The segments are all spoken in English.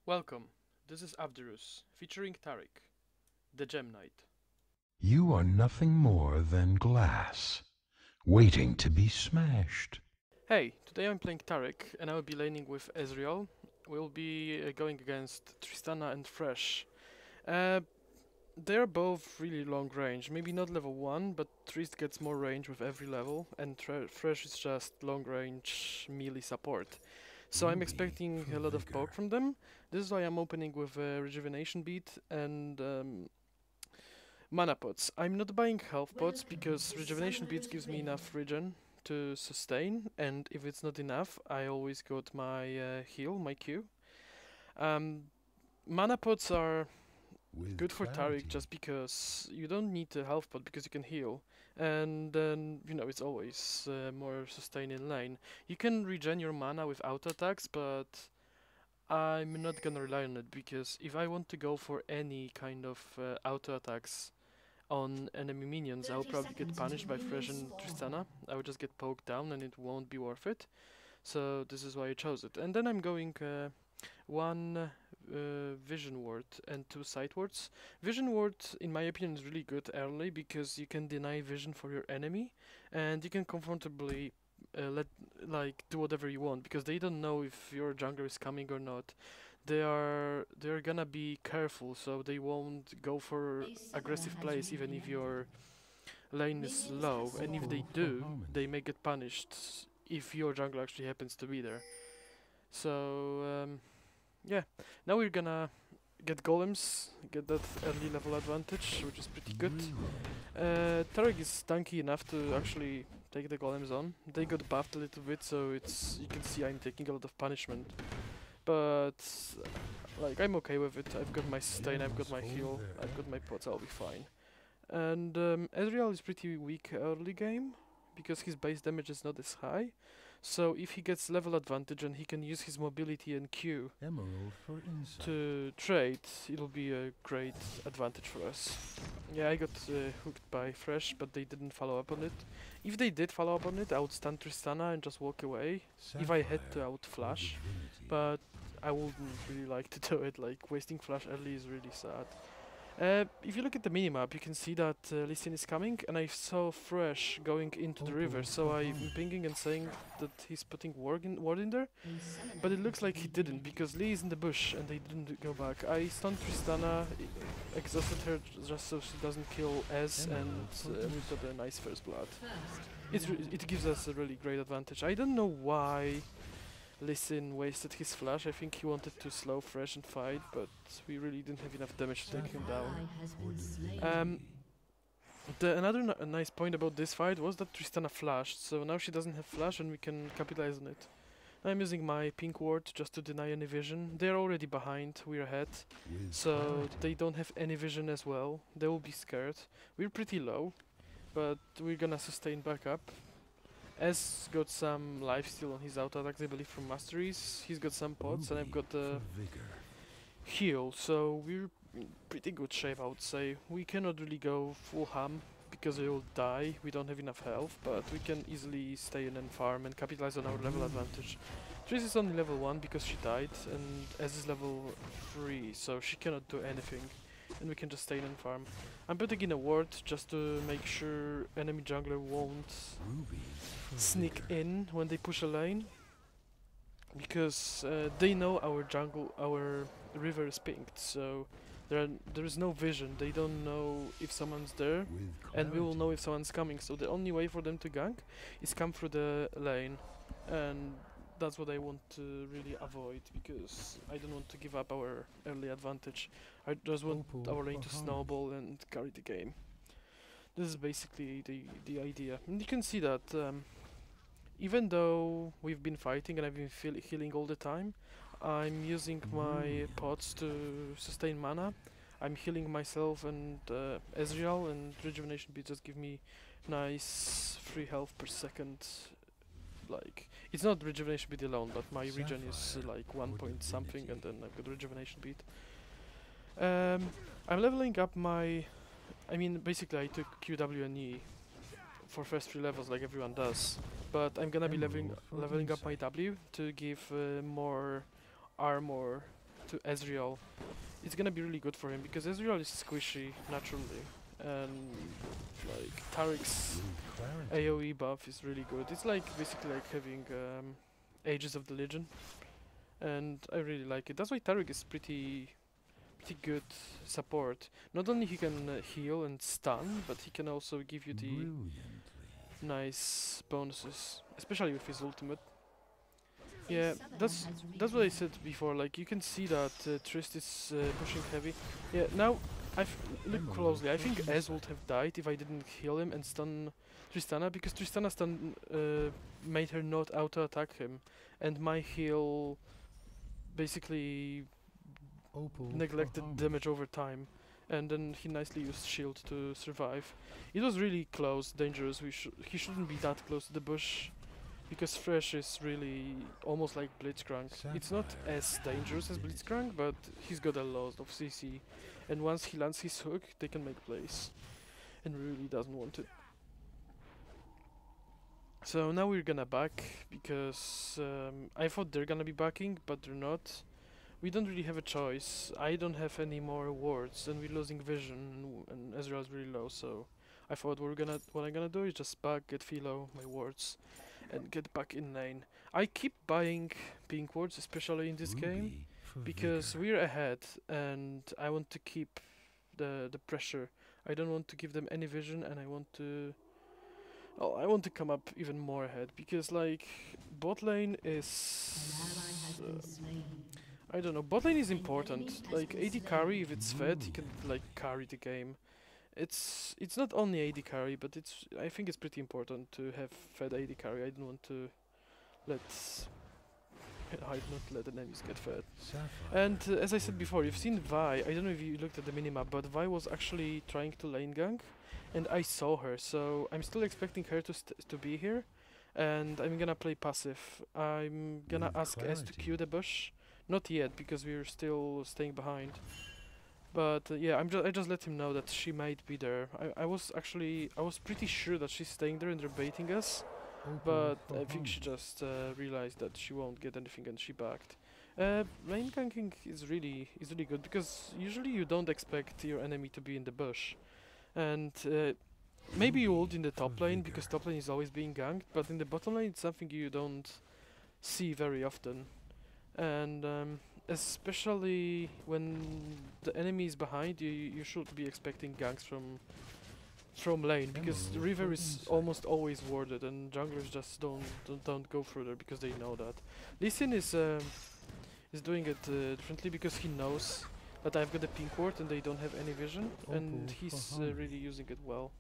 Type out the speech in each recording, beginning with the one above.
Welcome, this is Avderus, featuring Taric, the Gem Knight. You are nothing more than glass, waiting to be smashed. Hey, today I'm playing Taric, and I will be laning with Ezreal. We'll be going against Tristana and Fresh. Uh, they're both really long range, maybe not level 1, but Trist gets more range with every level, and Fresh is just long range melee support. So I'm expecting a lot of poke from them. This is why I'm opening with a Rejuvenation Bead and mana pots. I'm not buying health pots because rejuvenation beads gives me enough regen to sustain, and if it's not enough, I always got my heal, my Q. Um, Mana pots are good for Taric just because you don't need a health pot because you can heal, and then it's always more sustain in lane. You can regen your mana with auto attacks, but I'm not gonna rely on it because if I want to go for any kind of auto attacks on enemy minions, I'll probably get punished by Fresh and Tristana. I would just get poked down and it won't be worth it. So this is why I chose it. And then I'm going one Vision Ward and two Sight Wards. Vision Ward, in my opinion, is really good early because you can deny vision for your enemy and you can comfortably do whatever you want because they don't know if your jungler is coming or not. They're gonna be careful, so they won't go for aggressive plays even if your lane is low. And if they do, they may get punished if your jungler actually happens to be there. So yeah, now we're gonna get golems, get that early level advantage, which is pretty good. Taric is tanky enough to actually take the golems on. They got buffed a little bit, so you can see I'm taking a lot of punishment. But like I'm okay with it. I've got my sustain, I've got my heal, I've got my pots, I'll be fine. And Ezreal is pretty weak early game because his base damage is not as high. So if he gets level advantage and he can use his mobility and Q to trade, it'll be a great advantage for us. Yeah, I got hooked by Fresh, but they didn't follow up on it. If they did follow up on it, I would stun Tristana and just walk away. If I had to, I would flash, but I wouldn't really like to do it. Like, wasting flash early is really sad. If you look at the minimap, you can see that Lee Sin is coming, and I saw Fresh going into the river, so I'm pinging and saying that he's putting ward in there, but it looks like he didn't, because Lee is in the bush, and they didn't go back. I stunned Tristana, exhausted her just so she doesn't kill Ez, and we got a nice first blood. It gives us a really great advantage. I don't know why Lee Sin wasted his flash. I think he wanted to slow Fresh and fight, but we really didn't have enough damage to take him down. Another nice point about this fight was that Tristana flashed, so now she doesn't have flash and we can capitalize on it. I'm using my pink ward just to deny any vision. They're already behind, we're ahead, so they don't have any vision as well. They will be scared. We're pretty low, but we're gonna sustain back up. S got some life steal on his auto attacks, I believe, from masteries. He's got some pots, and I've got the heal, so we're in pretty good shape, I would say. We cannot really go full ham because we will die. We don't have enough health, but we can easily stay in and farm and capitalize on our level advantage. Triss is only level 1 because she died, and S is level 3, so she cannot do anything. And we can just stay in and farm. I'm putting in a ward just to make sure enemy jungler won't sneak in when they push a lane, because they know our river is pinged, so there is no vision. They don't know if someone's there, and we will know if someone's coming. So the only way for them to gank is come through the lane, and that's what I want to really avoid, because I don't want to give up our early advantage. I just want our lane to snowball and carry the game. This is basically the idea. And you can see that even though we've been fighting and I've been healing all the time, I'm using my pots to sustain mana. I'm healing myself and Ezreal, and Rejuvenation Beads just give me nice free health per second. Like, it's not Rejuvenation Bead alone, but my regen is like 1 point something, and then I've got Rejuvenation Bead. I'm leveling up my... basically I took QW and E for first 3 levels like everyone does, but I'm gonna be leveling up my W to give more armor to Ezreal, it's gonna be really good for him because Ezreal is squishy naturally, and like Taric's AoE buff is really good. It's like basically like having Ages of the Legion, and I really like it. That's why Taric is pretty good support. Not only he can heal and stun, but he can also give you the nice bonuses, especially with his ultimate. Yeah, that's what I said before. Like you can see that Trist is pushing heavy. Yeah, now I've look closely. I think Ez would have died if I didn't heal him and stun Tristana, because Tristana stun made her not auto attack him, and my heal basically neglected damage over time, and then he nicely used shield to survive. It was really close, dangerous. He shouldn't be that close to the bush, because Fresh is really almost like Blitzcrank. It's not as dangerous as Blitzcrank, but he's got a lot of CC, and once he lands his hook, they can make plays, and really doesn't want it. So now we're gonna back, because I thought they're gonna be backing, but they're not. We don't really have a choice. I don't have any more wards, and we're losing vision, and Ezreal's really low, so I thought what I'm gonna do is just back, get Philo, my wards, and get back in lane. I keep buying pink wards, especially in this game, because we're ahead, and I want to keep the pressure. I don't want to give them any vision, and I want to... Oh, I want to come up even more ahead, because like bot lane is... I don't know, bot lane is important. Like AD carry, if it's fed, he can like carry the game. It's not only AD carry, but I think it's pretty important to have fed AD carry. I don't want to let enemies get fed. And as I said before, you've seen Vi. I don't know if you looked at the minimap, but Vi was actually trying to lane gank, and I saw her. So I'm still expecting her to be here, and I'm gonna play passive. I'm gonna ask S to Q the bush. Not yet, because we're still staying behind. But yeah, I just let him know that she might be there. I was pretty sure that she's staying there and they're baiting us, but I think she just realized that she won't get anything and she backed. Lane ganking is really good, because usually you don't expect your enemy to be in the bush, and maybe you would in the top lane, because top lane is always being ganked, but in the bottom lane it's something you don't see very often. And especially when the enemy is behind you, you should be expecting ganks from lane, because the river is almost always warded, and junglers just don't go through there because they know that. Lee Sin is doing it differently, because he knows that I've got a pink ward and they don't have any vision, and he's really using it well.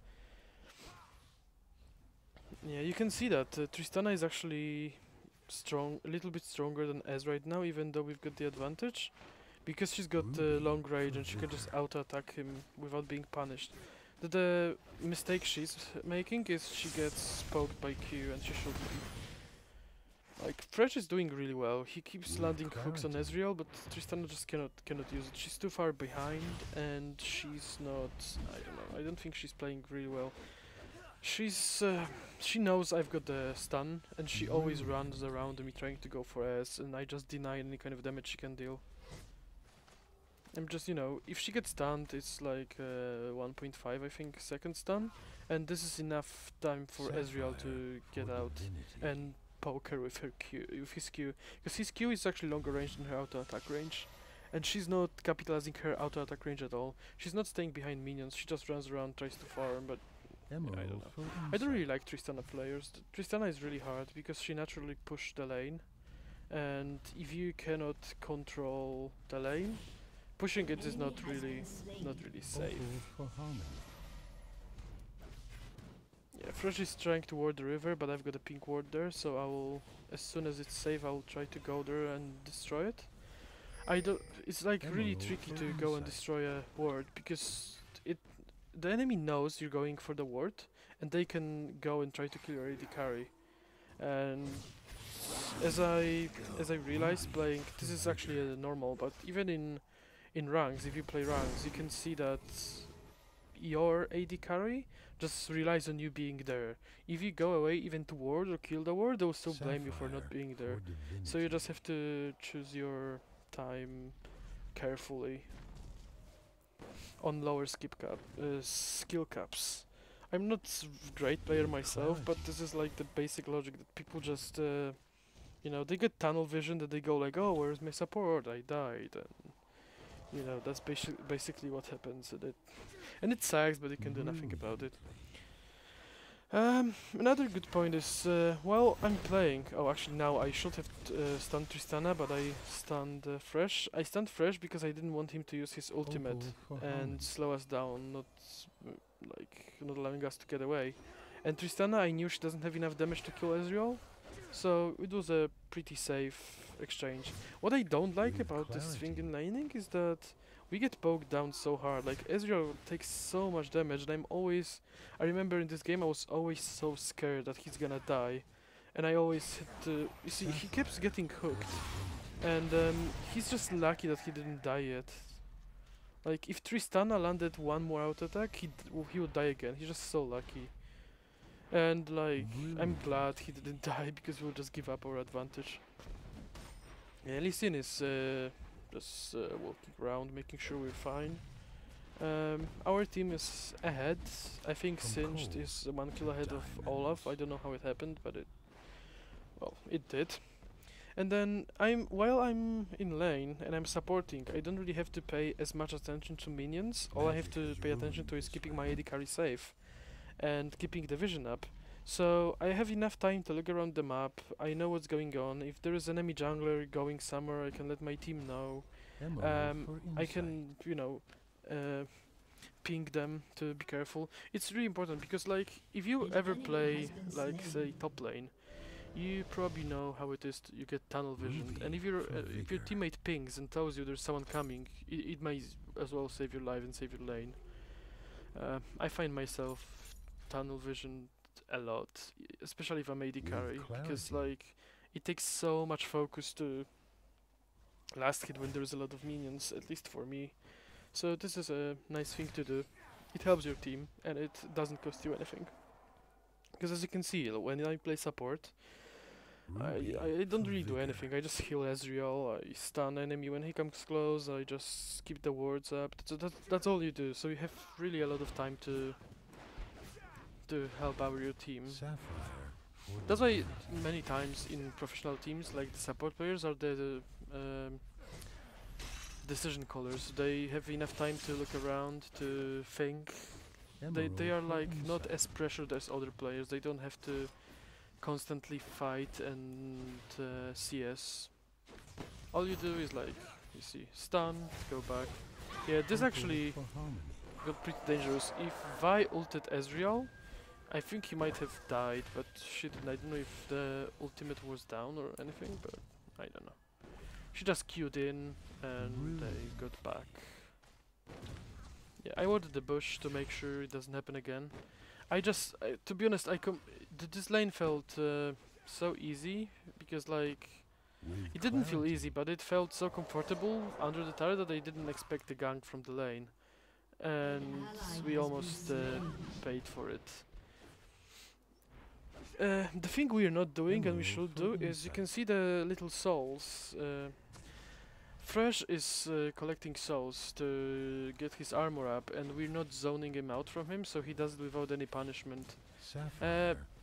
Yeah, you can see that Tristana is actually a little bit stronger than Ez right now, even though we've got the advantage, because she's got long range and she can just auto attack him without being punished. The mistake she's making is she gets poked by Q, and she shouldn't be. Like, Fresh is doing really well. He keeps landing hooks on Ezreal, but Tristana just cannot use it. She's too far behind, and she's not... I don't know, I don't think she's playing really well. She knows I've got the stun, and she always runs around me trying to go for S, and I just deny any kind of damage she can deal. I'm just, if she gets stunned, it's like 1.5, I think, second stun, and this is enough time for Ezreal to get out and poke her with his Q, because his Q is actually longer range than her auto attack range, and she's not capitalizing her auto attack range at all. She's not staying behind minions. She just runs around, tries to farm, but I don't know. I don't really like Tristana players. Tristana is really hard because she naturally pushes the lane, and if you cannot control the lane, pushing it is not really safe. Yeah, Fresh is trying to ward the river, but I've got a pink ward there, so I will, as soon as it's safe, I will try to go there and destroy it. It's like really tricky to go and destroy a ward, because the enemy knows you're going for the ward, and they can go and try to kill your AD carry. And as I realized playing, this is actually a normal, but even in ranks, if you play ranks, you can see that your AD carry just relies on you being there. If you go away even to ward or kill the ward, they'll still blame you for not being there. So you just have to choose your time carefully on lower skill caps. I'm not great player myself, but this is like the basic logic that people just, you know, they get tunnel vision that they go like, oh, where's my support? I died, and you know that's basically what happens. And it sucks, but you can do nothing about it. Another good point is, while I'm playing, oh actually now I should have stunned Tristana, but I stunned Fresh. I stunned Fresh because I didn't want him to use his ultimate and slow us down, not allowing us to get away. And Tristana, I knew she doesn't have enough damage to kill Ezreal, so it was a pretty safe exchange. What I don't like about this thing in laning is that we get poked down so hard. Like Ezreal takes so much damage, and I remember in this game I was always so scared that he's gonna die, and I always had to. You see, he keeps getting hooked, and he's just lucky that he didn't die yet. Like if Tristana landed one more auto attack, he would die again. He's just so lucky. And like, I'm glad he didn't die because we'll just give up our advantage. Yeah, Lee Sin is just walking around, making sure we're fine. Our team is ahead. I think Singed is 1 kill ahead of Olaf. I don't know how it happened, but it did. And then while I'm in lane and I'm supporting, I don't really have to pay as much attention to minions. All I have to pay attention to is keeping my AD carry safe and keeping the vision up. So I have enough time to look around the map. I know what's going on. If there is an enemy jungler going somewhere, I can let my team know. I can, you know, ping them to be careful. It's really important because, like, if you ever play, like, say, top lane, you probably know how it is. You get tunnel vision, and if your teammate pings and tells you there's someone coming, it may as well save your life and save your lane. I find myself tunnel vision a lot, especially if I'm AD carry, because like it takes so much focus to last hit when there's a lot of minions, at least for me. So this is a nice thing to do. It helps your team and it doesn't cost you anything. Because as you can see, when I play support, I don't really do anything. I just heal Ezreal, I stun enemy when he comes close, I just keep the wards up. That's all you do, so you have really a lot of time to help out your team. That's why many times in professional teams, like the support players are the decision callers. They have enough time to look around, to think. They are like not as pressured as other players. They don't have to constantly fight and CS. All you do is like, you see, stun, go back. Yeah, this actually got pretty dangerous. If Vi ulted Ezreal, I think he might have died, but she didn't. I don't know if the ultimate was down or anything, but I don't know. She just queued in and they got back. Yeah, I warded the bush to make sure it doesn't happen again. To be honest, this lane felt so easy because like it didn't feel easy, but it felt so comfortable under the tower that I didn't expect the gank from the lane, and we almost paid for it. The thing we are not doing and we should do is you can see the little souls. Fresh is collecting souls to get his armor up, and we're not zoning him out from him, so he does it without any punishment.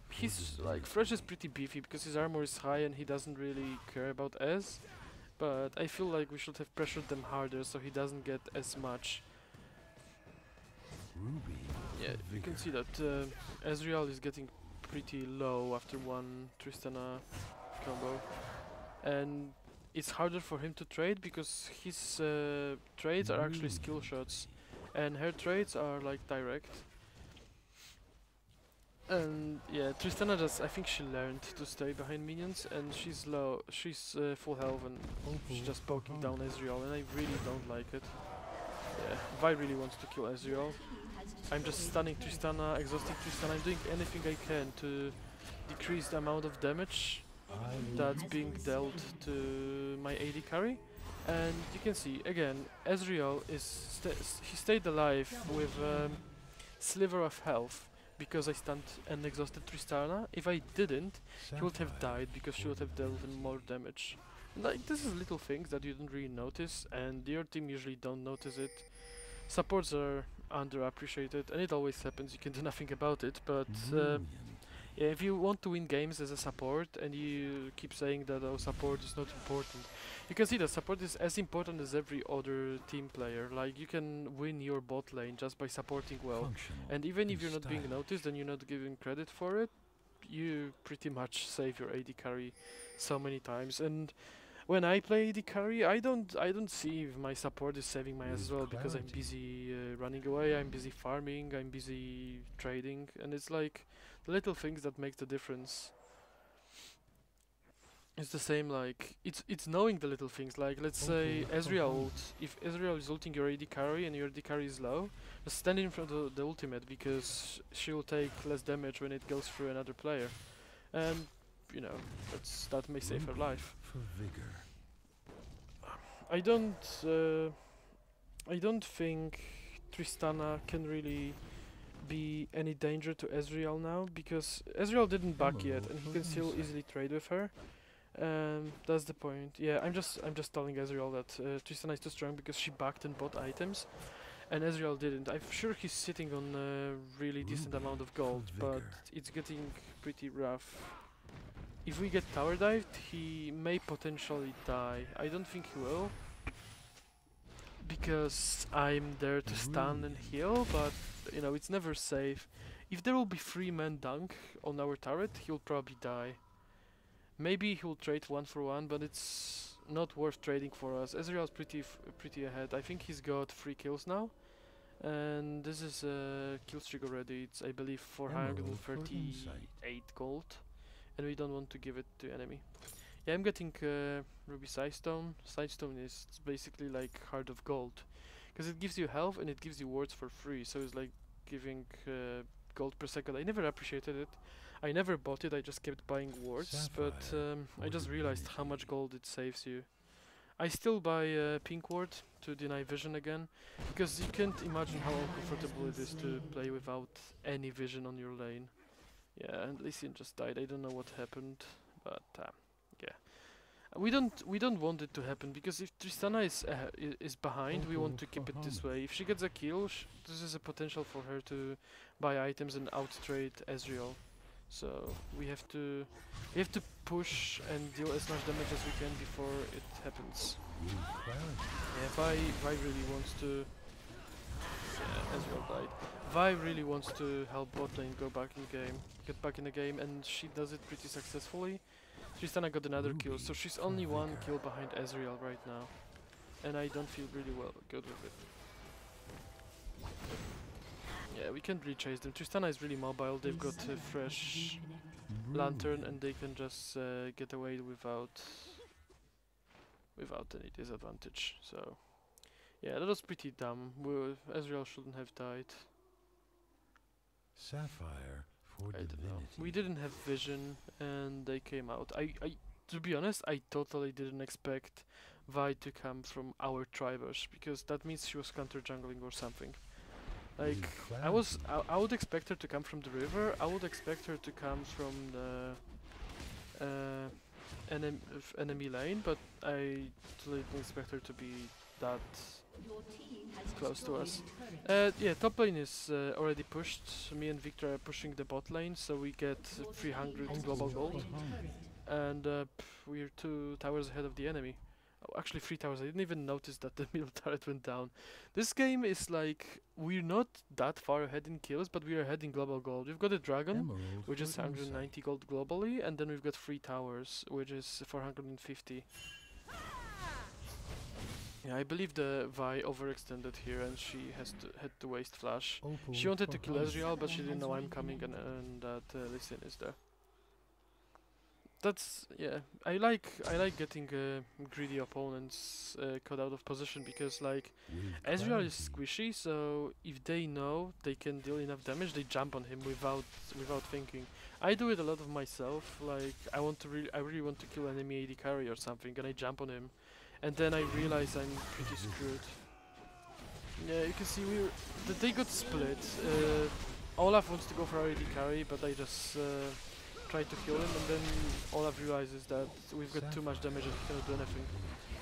He's like Fresh is pretty beefy because his armor is high and he doesn't really care about Ez, but I feel like we should have pressured them harder so he doesn't get as much. Yeah, you can see that Ezreal is getting pretty low after one Tristana combo, and it's harder for him to trade because his trades are actually skill shots and her trades are like direct. And yeah, Tristana I think she learned to stay behind minions, and she's low, she's full health and she's just poking down Ezreal, and I really don't like it. Yeah, Vi really wants to kill Ezreal. I'm just stunning Tristana, exhausting Tristana, I'm doing anything I can to decrease the amount of damage that's being dealt to my AD carry. And you can see, again, Ezreal he stayed alive with sliver of health because I stunned and exhausted Tristana. If I didn't, he would have died because she would have dealt him more damage. Like, this is little things that you don't really notice, and your team usually don't notice it. Supports are underappreciated, and it always happens. You can do nothing about it. But Brilliant. yeah, if you want to win games as a support, and you keep saying that oh, support is not important, you can see that support is as important as every other team player. Like, you can win your bot lane just by supporting well, Functional and even if and you're not being stylish. noticed and you're not given credit for it, you pretty much save your AD carry so many times. And when I play AD carry, I don't see if my support is saving my ass as With well, because I'm clarity. busy running away, I'm busy farming, I'm busy trading, and it's like the little things that make the difference. It's the same, like it's knowing the little things. Like, let's say Ezreal ult. If Ezreal is ulting your AD carry and your AD carry is low, just stand in front of the ultimate, because she will take less damage when it goes through another player, and you know that may save her Ruby life. for vigor. I don't. I don't think Tristana can really be any danger to Ezreal now, because Ezreal didn't back yet, Emerald and he for can still insight. easily trade with her. That's the point. Yeah, I'm just telling Ezreal that Tristana is too strong because she backed and bought items, and Ezreal didn't. I'm sure he's sitting on a really decent Ruby amount of for gold, but vigor. it's getting pretty rough. If we get tower dived, he may potentially die. I don't think he will, because I'm there to stun and Brilliant. heal, but you know, it's never safe. If there will be 3-man dunk on our turret, he'll probably die. Maybe he'll trade 1 for 1, but it's not worth trading for us. Ezreal's pretty ahead. I think he's got 3 kills now, and this is a kill streak already. It's, I believe, Emerald for insight. 438 gold, and we don't want to give it to enemy. Yeah, I'm getting Ruby Sidestone. Sidestone is basically like Heart of Gold, because it gives you health and it gives you wards for free. So it's like giving gold per second. I never appreciated it. I never bought it. I just kept buying wards. But Sapphire I for just realized how divinity. much gold it saves you. I still buy pink ward to deny vision again, because you can't imagine how uncomfortable it is to play without any vision on your lane. Yeah, and Lee Sin just died. I don't know what happened, but yeah. We don't want it to happen, because if Tristana is behind, we want Opal to for keep it this harmony. way. If she gets a kill, this is a potential for her to buy items and outtrade Ezreal. So we have to push and deal as much damage as we can before it happens. With clarity. Yeah, Vi really wants to. Yeah, Ezreal died. Vi really wants to help bot lane get back in the game, and she does it pretty successfully. Tristana got another kill, so Ruby she's for only 1 vigor. kill behind Ezreal right now, and I don't feel really good with it. Yeah, we can't really chase them. Tristana is really mobile. They've got a fresh lantern, Brilliant. and they can just get away without any disadvantage. So yeah, that was pretty dumb. Ezreal shouldn't have died. Sapphire for I don't know. divinity. We didn't have vision, and they came out. To be honest, I totally didn't expect Vi to come from our tribers, because that means she was counter jungling or something. Like, With clarity. I would expect her to come from the river. I would expect her to come from the enemy lane, but I totally didn't expect her to be that close to us. Yeah, top lane is already pushed. Me and Victor are pushing the bot lane, so we get 300 global Opal gold, for harmony. and we're 2 towers ahead of the enemy. Oh, actually 3 towers. I didn't even notice that the middle turret went down. This game is like, we're not that far ahead in kills, but we are ahead in global gold. We've got a dragon, Emerald which for is 190 insight. gold globally, and then we've got 3 towers, which is 450. Yeah, I believe the Vi overextended here, and she had to waste flash. Opal She wanted for to kill harmony. Ezreal, but she didn't know I'm coming, and that Lee Sin is there. That's, yeah. I like getting greedy opponents caught out of position, because like With Ezreal is clarity. squishy, so if they know they can deal enough damage, they jump on him without thinking. I do it a lot of myself. Like, I really want to kill enemy AD carry or something, and I jump on him, and then I realize I'm pretty screwed. Yeah, you can see they got split. Olaf wants to go for AD carry, but I just try to heal him, and then Olaf realizes that we've got too much damage and he cannot do anything.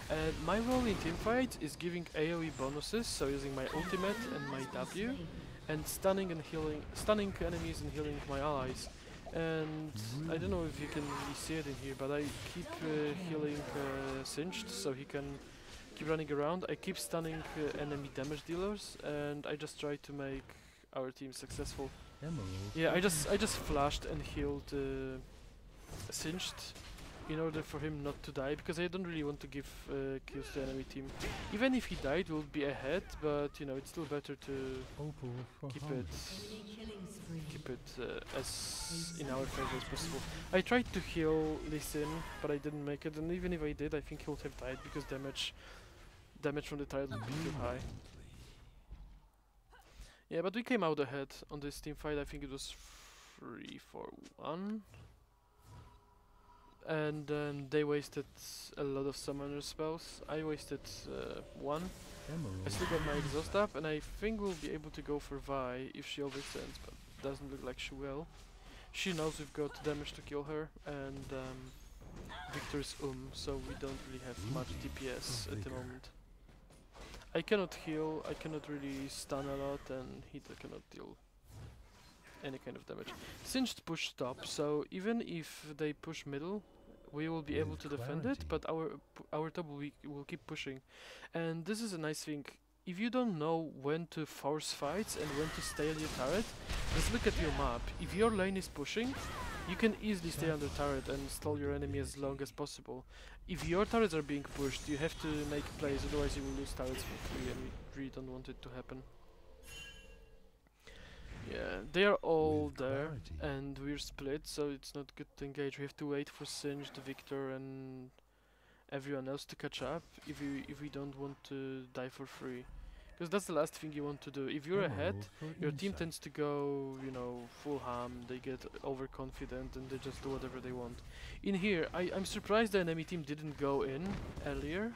And my role in teamfight is giving AoE bonuses, so using my ultimate and my W, and stunning enemies and healing my allies. And I don't know if you can really see it in here, but I keep healing Singed, so he can keep running around. I keep stunning enemy damage dealers, and I just try to make our team successful. Yeah, I just flashed and healed Singed in order for him not to die, because I don't really want to give kills to enemy team. Even if he died, we'll be ahead, but you know, it's still better to keep it as in our favor as possible. I tried to heal Lee Sin, but I didn't make it, and even if I did, I think he would have died because damage from the turret would be too high. Yeah, but we came out ahead on this team fight. I think it was 3-4-1. And they wasted a lot of summoner spells. I wasted one. I still got my exhaust up, and I think we'll be able to go for Vi if she overextends, but doesn't look like she will. She knows we've got damage to kill her, and Victor's so we don't really have much DPS at the moment. I cannot heal, I cannot really stun a lot, and he cannot deal any kind of damage. Singed push top, so even if they push middle, we will be able to defend it, but our top will keep pushing. And this is a nice thing. If you don't know when to force fights and when to stay on your turret, just look at your map. If your lane is pushing, you can easily stay under turret and stall your enemy as long as possible. If your turrets are being pushed, you have to make plays, otherwise you will lose turrets for free, and we really don't want it to happen. Yeah, they are all there, and we're split, so it's not good to engage. We have to wait for Singed, Victor, and everyone else to catch up if we don't want to die for free. Because that's the last thing you want to do. If you're ahead, your team tends to go, you know, full ham, they get overconfident, and they just do whatever they want. In here, I'm surprised the enemy team didn't go in earlier,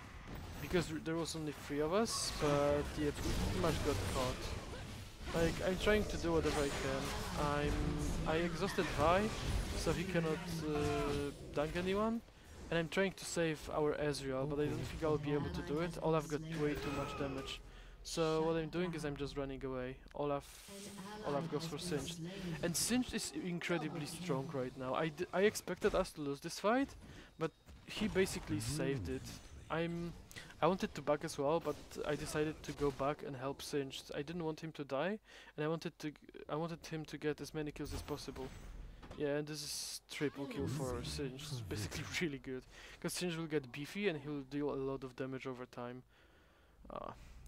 because there was only 3 of us, but yeah, pretty much got caught. Like, I'm trying to do whatever I can. I exhausted Vi, so he cannot dunk anyone. And I'm trying to save our Ezreal, but I don't think I'll be able to do it. Olaf got way too much damage. So what I'm doing is I'm just running away. Olaf goes for Singed. And Singed is incredibly strong right now. I expected us to lose this fight, but he basically saved it. I wanted to back as well, but I decided to go back and help Singed. I didn't want him to die, and I wanted him to get as many kills as possible. Yeah, and this is triple kill for Singed. It's basically really good, because Singed will get beefy and he'll deal a lot of damage over time.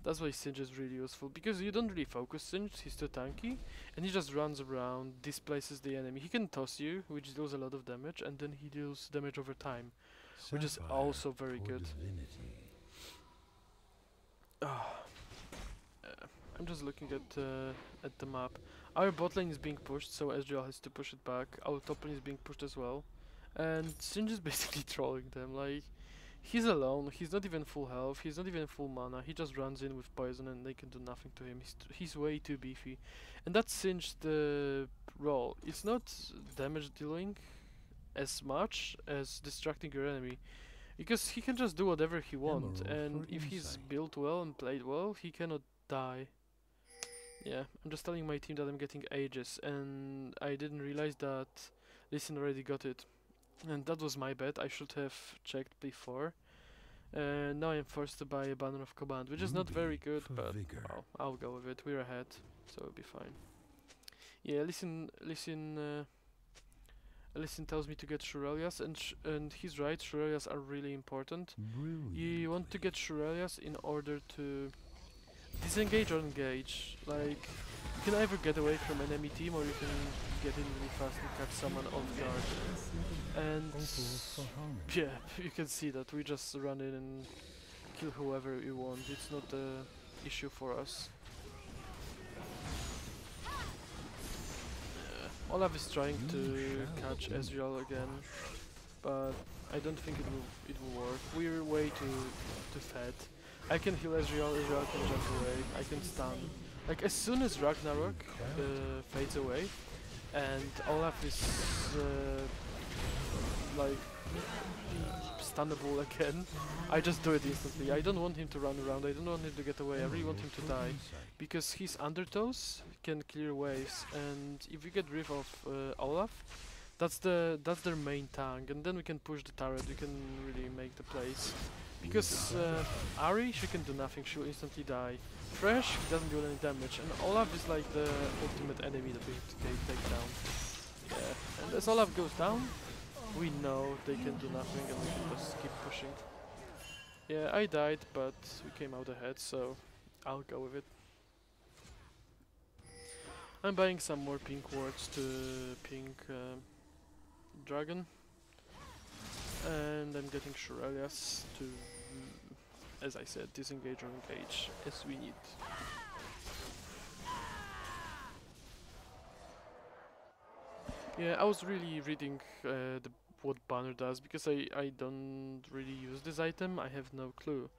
That's why Singed is really useful, because you don't really focus Singed, he's too tanky, and he just runs around, displaces the enemy. He can toss you, which deals a lot of damage, and then he deals damage over time, which is also very good. I'm just looking at the map. Our bot lane is being pushed, so Ezreal has to push it back. Our top lane is being pushed as well, and Singed is basically trolling them. Like, he's alone. He's not even full health. He's not even full mana. He just runs in with poison, and they can do nothing to him. He's way too beefy, and that's Singed role. It's not damage dealing as much as distracting your enemy, because he can just do whatever he wants, and if he's built well and played well, he cannot die. Yeah, I'm just telling my team that I'm getting Aegis, and I didn't realize that Listen already got it. And that was my bad, I should have checked before. Now I'm forced to buy a Banner of Command, which is not very good, but well, I'll go with it. We're ahead, so it'll be fine. Yeah, Listen tells me to get Shurelias, and he's right, Shurelias are really important. You want to get Shurelias in order to disengage or engage. Like, you can either get away from enemy team, or you can get in really fast and catch someone off guard. And yeah, you can see that we just run in and kill whoever we want. It's not an issue for us. Olaf is trying to catch Ezreal again, but I don't think it will work. We're way too fed. I can heal Ezreal, Ezreal can jump away, I can stun. Like, as soon as Ragnarok fades away, and Olaf is like stunnable again. I just do it instantly. I don't want him to run around, I don't want him to get away, I really want him to die. Because his undertows can clear waves, and if we get rid of Olaf, that's their main tank, and then we can push the turret, we can really make the plays. Because Ari, she can do nothing, she'll instantly die. Fresh, he doesn't do any damage, and Olaf is like the ultimate enemy that we have to take down. Yeah, and as Olaf goes down, we know they can do nothing and we can just keep pushing. Yeah, I died, but we came out ahead, so I'll go with it. I'm buying some more pink wards to pink dragon, and I'm getting Shurelias to, as I said, disengage or engage as we need. Yeah, I was really reading what banner does, because I don't really use this item, I have no clue.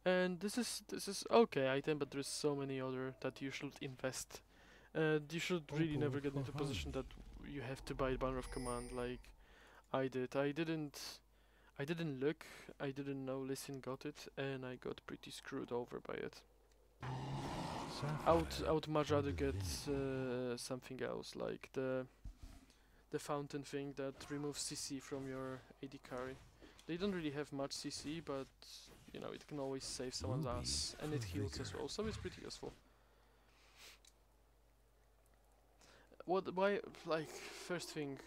And this is okay item, but there's so many other that you should invest. You should really never get into a position that you have to buy banner of command like I did. I didn't look, I didn't know Lee got it, and I got pretty screwed over by it. I would much rather get something else, like the fountain thing that removes CC from your AD carry. They don't really have much CC, but you know, it can always save someone's ass, and it heals as well, so it's pretty useful. Why, like, first thing,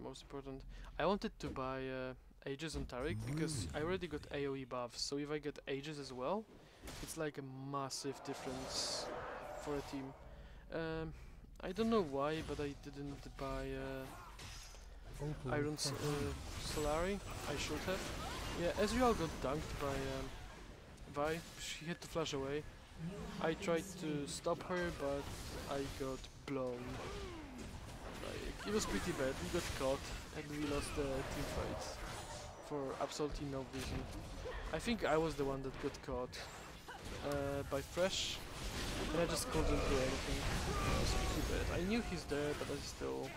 most important, I wanted to buy Aegis on Taric, because I already got AoE buffs, so if I get Aegis as well, it's like a massive difference for a team. I don't know why, but I didn't buy Iron Solari. I should have. Yeah, Ezreal got dunked by Vi. She had to flash away. I tried to stop her, but I got blown. Like, it was pretty bad. We got caught and we lost the team fight for absolutely no reason. I think I was the one that got caught by Fresh, and I just couldn't do anything. It was pretty bad. I knew he's there, but I still...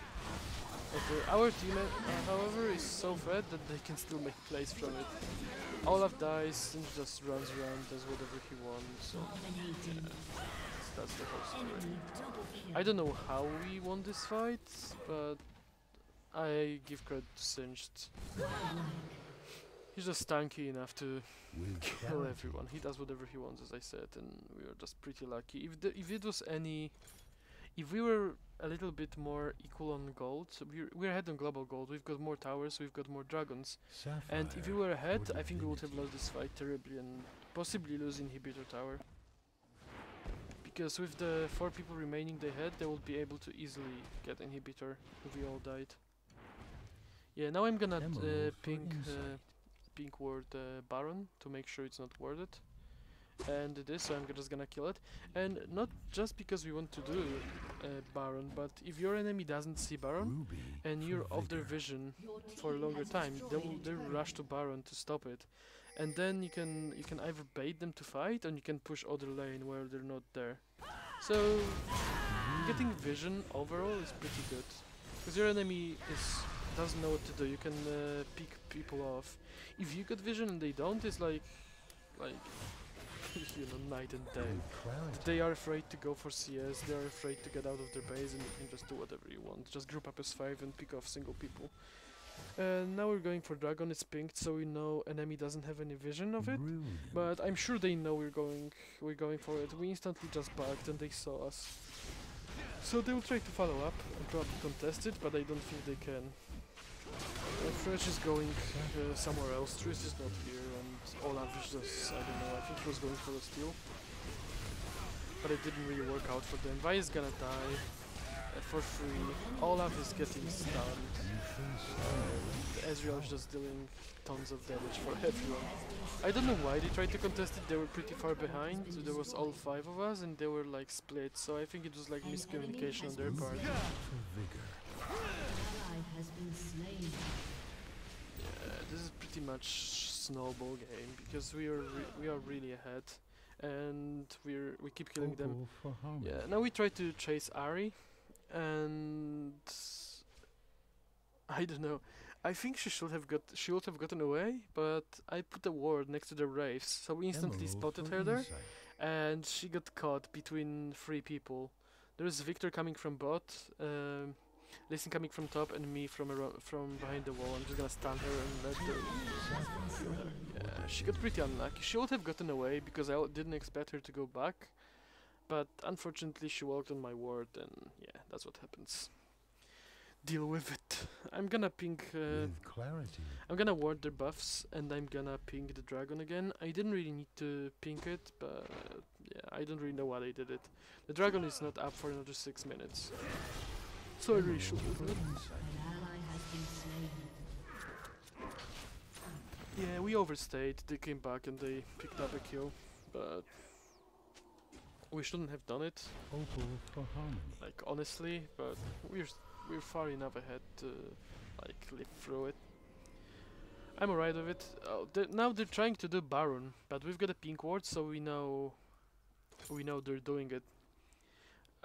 Our team, however, is so fed that they can still make plays from it. Olaf dies and just runs around, does whatever he wants, so yeah, that's the whole story. I don't know how we won this fight, but I give credit to Singed. He's just tanky enough to kill everyone. He does whatever he wants, as I said, and we were just pretty lucky. If we were a little bit more equal on gold, so we're ahead on global gold, we've got more towers, we've got more dragons. And if we were ahead, I think we would have lost this fight terribly and possibly lose Inhibitor Tower. Because with the 4 people remaining they had, they would be able to easily get Inhibitor if we all died. Yeah, now I'm gonna pink ward Baron to make sure it's not warded. And it is, so I'm just gonna kill it. And not just because we want to do Baron, but if your enemy doesn't see Baron and you're off their vision for a longer time, they'll rush to Baron to stop it. And then you can either bait them to fight, or you can push other lane where they're not there. So getting vision overall is pretty good, because your enemy doesn't know what to do. You can pick people off. If you got vision and they don't, it's like you know, night and day. They are afraid to go for CS, they are afraid to get out of their base, and you can just do whatever you want. Just group up as 5 and pick off single people. Now we're going for Dragon, it's pinked, so we know enemy doesn't have any vision of it. But I'm sure they know we're going for it. We instantly just bugged and they saw us. So they will try to follow up and probably contest it, but I don't think they can. Fresh is going somewhere else, Tris is not here, and Olaf is just, I don't know, I think he was going for a steal. But it didn't really work out for them. Vi is gonna die for free, Olaf is getting stunned, Ezreal is just dealing tons of damage for everyone. I don't know why they tried to contest it, they were pretty far behind, so there was all 5 of us and they were like split, so I think it was like miscommunication on their part. Yeah, this is pretty much snowball game, because we are really ahead, and we keep killing them. Yeah, now we try to chase Ahri, and I don't know. I think she would have gotten away, but I put a ward next to the wraiths, so we instantly Emerald spotted for her there, insight. and she got caught between three people. There's Victor coming from bot, Listen coming from top, and me from behind the wall. I'm just gonna stun her and let her kill her. Yeah, she got pretty unlucky. She would have gotten away because I didn't expect her to go back, but unfortunately she walked on my ward, and yeah, that's what happens. Deal with it. I'm gonna ping. With clarity. I'm gonna ward their buffs, and I'm gonna ping the dragon again. I didn't really need to ping it, but yeah, I don't really know why I did it. The dragon is not up for another 6 minutes, so I really should have. Yeah, we overstayed. They came back and they picked up a kill, but we shouldn't have done it. Opal for harmony. Like honestly, but we're far enough ahead to like live through it. I'm alright with it. Oh, now they're trying to do Baron, but we've got a pink ward, so we know they're doing it.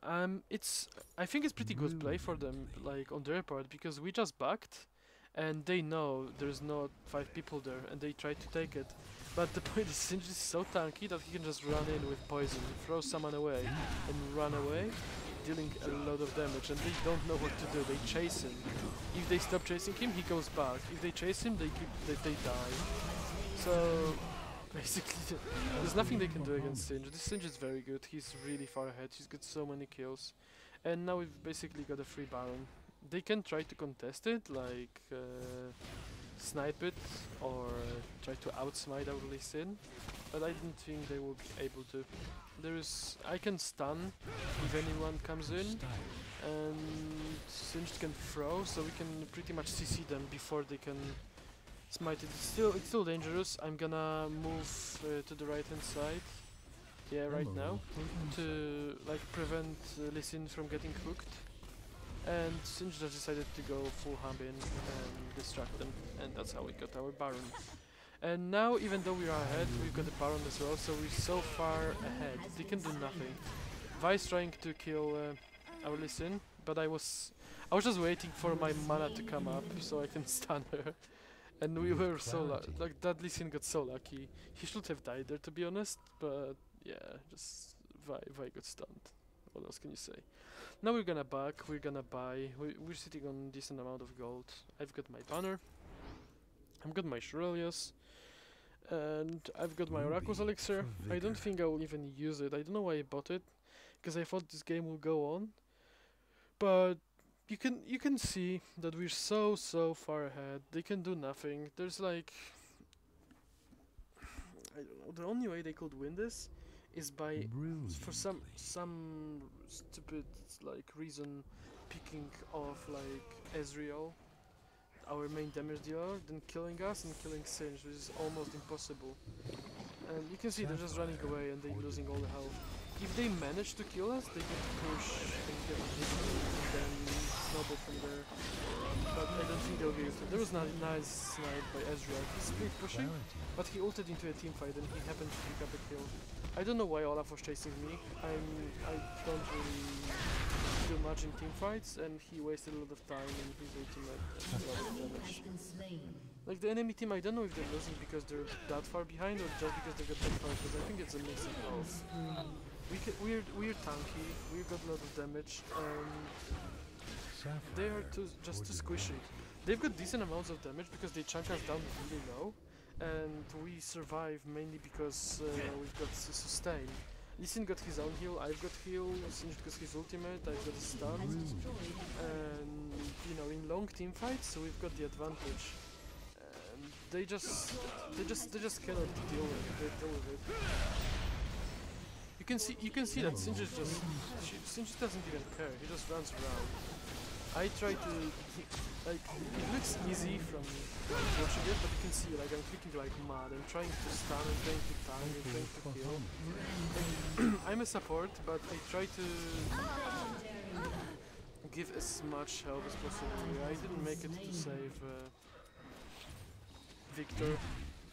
I think it's pretty good play for them, like on their part, because we just backed, and they know there's not 5 people there, and they try to take it. But the point is, Singed is so tanky that he can just run in with poison, throw someone away, and run away, dealing a lot of damage, and they don't know what to do. They chase him. If they stop chasing him, he goes back. If they chase him, they die. So basically, there's nothing they can do against Singed. This Singed is very good. He's really far ahead. He's got so many kills, and now we've basically got a free Baron. They can try to contest it, like snipe it or try to outsmite our Lee Sin, but I don't think they will be able to. I can stun if anyone comes in, and Singed can throw, so we can pretty much CC them before they can smite it. It's still dangerous. I'm gonna move to the right hand side. Yeah, right now, to like prevent Lee Sin from getting hooked. And Singed just decided to go full Hambin and distract them, and that's how we got our Baron. And now, even though we are ahead, we've got the Baron as well, so we're so far ahead. They can do nothing. Vi's trying to kill our Lee Sin, but I was just waiting for my mana to come up so I can stun her. And we were so like that Lee Sin got so lucky. He should have died there, to be honest, but yeah, just Vi got stunned. What else can you say? Now we're gonna back, we're gonna buy, we're sitting on a decent amount of gold. I've got my banner, I've got my Shurelius, and I've got my Oracle's Elixir. I don't think I will even use it. I don't know why I bought it, because I thought this game will go on. But you can see that we're so far ahead. They can do nothing. There's like, I don't know, the only way they could win this is by, for some stupid like reason, picking off like Ezreal, our main damage dealer, then killing us and killing Singed, which is almost impossible. And you can see they're just running away and they're losing all the health. If they manage to kill us, they can push and get a hit and then snowball from there. But I don't think they'll be able to. There was a nice snipe by Ezreal. He's split pushing, but he ulted into a team fight and he happened to pick up a kill. I don't know why Olaf was chasing me. I don't really do much in team fights, and he wasted a lot of time in his ultimate and a lot of damage. Like the enemy team, I don't know if they're losing because they're that far behind or just because they've got tech fighters. I think it's a mix of both. We're tanky, we've got a lot of damage, and they are just too squishy. They've got decent amounts of damage because they chunk us down really low, and we survive mainly because we've got sustain. Lee Sin got his own heal, I've got heal, Singed got his ultimate, I've got a stun, and you know, in long team fights, we've got the advantage. And they just cannot deal with it. You can see that Singed Singed doesn't even care. He just runs around. I try to like, it looks easy from watching it, but you can see like I'm clicking like mad. I'm trying to stun, I'm trying to tank, I'm trying to kill. I'm a support, but I try to give as much help as possible. I didn't make it to save Victor.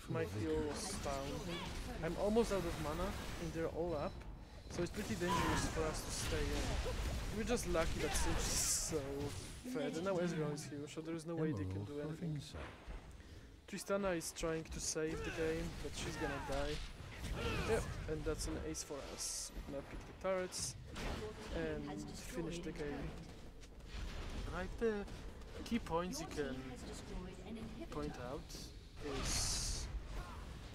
My heal was down. I'm almost out of mana, and they're all up. So it's pretty dangerous for us to stay in. We're just lucky that Sinch is so fed, and now Ezreal is here, so there is no way they can do anything. Tristana is trying to save the game, but she's gonna die. Yep, and that's an ace for us. We're gonna pick the turrets and finish the game. Right, the key points you can point out is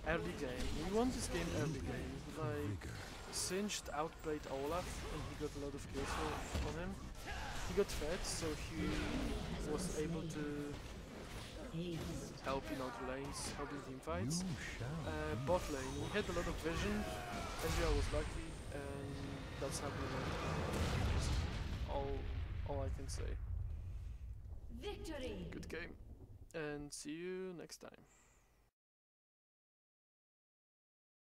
early game. We want this game early game. Like, Singed outplayed Olaf and he got a lot of kills on him. He got fed, so he was able to help in outer lanes, help in team fights. Bot lane, we had a lot of vision, Ezreal was lucky, and that's happening. All I can say. Victory! Good game, and see you next time.